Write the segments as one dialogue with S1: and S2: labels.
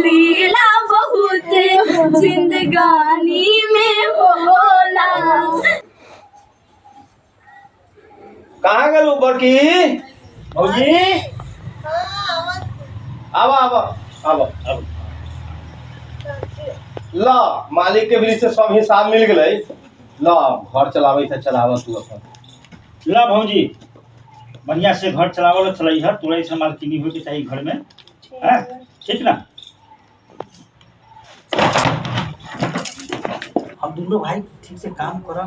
S1: लीला बहुत जिंदगानी में होला।
S2: कहाँ गलू बड़की भौजी? आवा आवा आवा आवा। ला मालिक के भी से सब हिसाब मिल गए। ला घर चलावे से चलावा तू अपन।
S3: ला भौजी बढ़िया से घर चलावल चलाई है, तोड़े से मालकिनी हो के चाहिए घर में, हैं? ठीक ना? हम दोनों भाई ठीक से काम करो,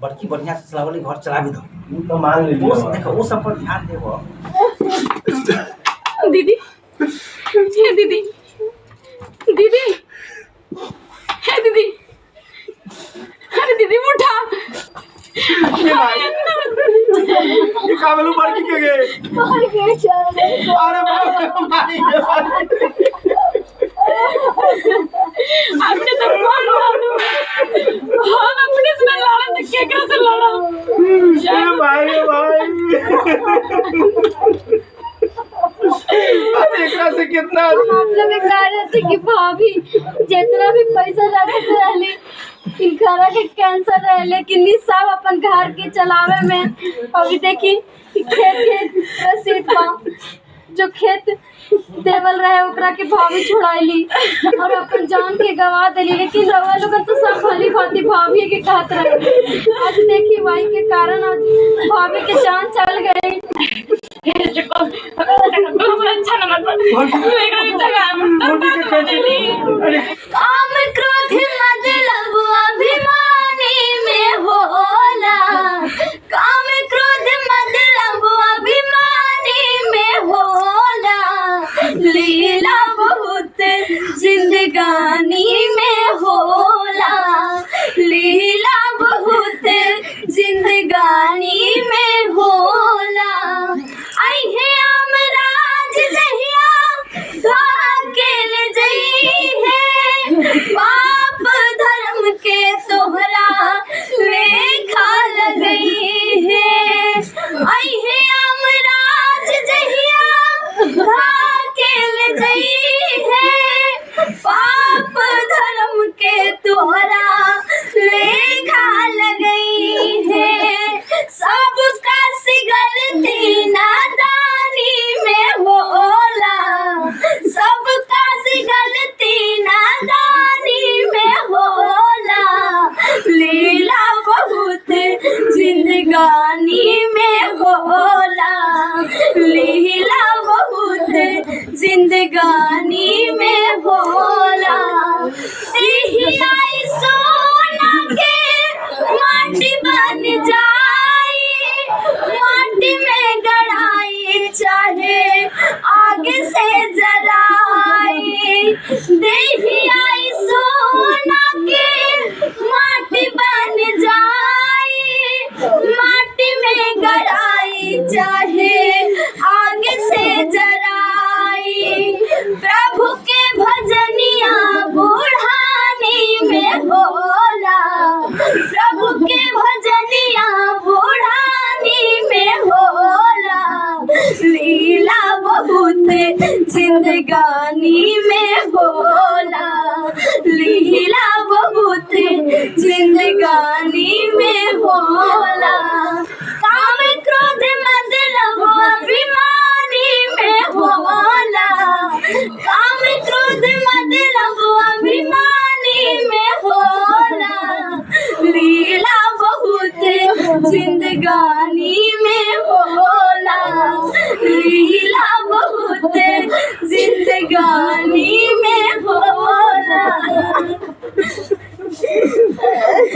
S3: बड़की बढ़िया से चलावल घर चला भी दो।
S2: तो मान ले
S3: वो देखो वो सब पर ध्यान देवो।
S1: दीदी हे दीदी दीदी हे दीदी, अरे दीदी उठा।
S2: ये काबलू बड़की के गए। अरे भाई
S1: आपने तो कौन मालूम, हम अपने से लड़ा तो केकरा से लड़ा।
S2: ये भाई एकरा से कितना
S1: हम आप लोग कह रहे थे कि भाभी जितना भी पैसा लागत रहली इनकरा के कैंसर रहे, लेकिन ई सब अपन घर के चलावे में। अभी देखी खेत के रसीद बा, जो खेत देवल रहे ओकरा के भाभी छुड़ाइली और अपन जान के गवा देली, लेकिन रवा लोग तो सब भली भांति भाभी के कहत रहे। आज देखी भाई के कारण आज भाभी के जान चल गई। काम क्रोध मतलब अभिमानी में होला, काम क्रोध मतलब अभिमानी में होला। लीला बहुत जिंदगानी में होला, लीला बहुत जिंदगानी में होला। आई है अमराज जहिया भाकेल जई है, पाप धर्म के तोहरा लेखा लगई है। आई है अमराज जहिया भाकेल जई है, पाप धर्म के तोहरा लेखा लगई है। सबका गलती नादानी में होला, सबका गलती नादानी में होला। लीला बहुत जिंदगानी में होला, लीला बहुत जिंदगानी में होला। आई सोना के माटी बन जाई, माटी में गड़ाई चाहे आगे से जराई। देही आई सोना के माटी बन जाई, माटी में गड़ाई चाहे आगे से जराई। प्रभु के भजनिया बुढ़ानी में होला, प्रभु के भजनिया बुढ़ानी में होला। लीला बहुत जिंदगानी में होला, लीला बहुत जिंदगानी में होला। काम क्रोध मतलब अभिमानी में होला, काम क्रोध मतलब अभिमानी में होला। लीला बहुत जिंदगानी में होला, लीला बहुत जिंदगानी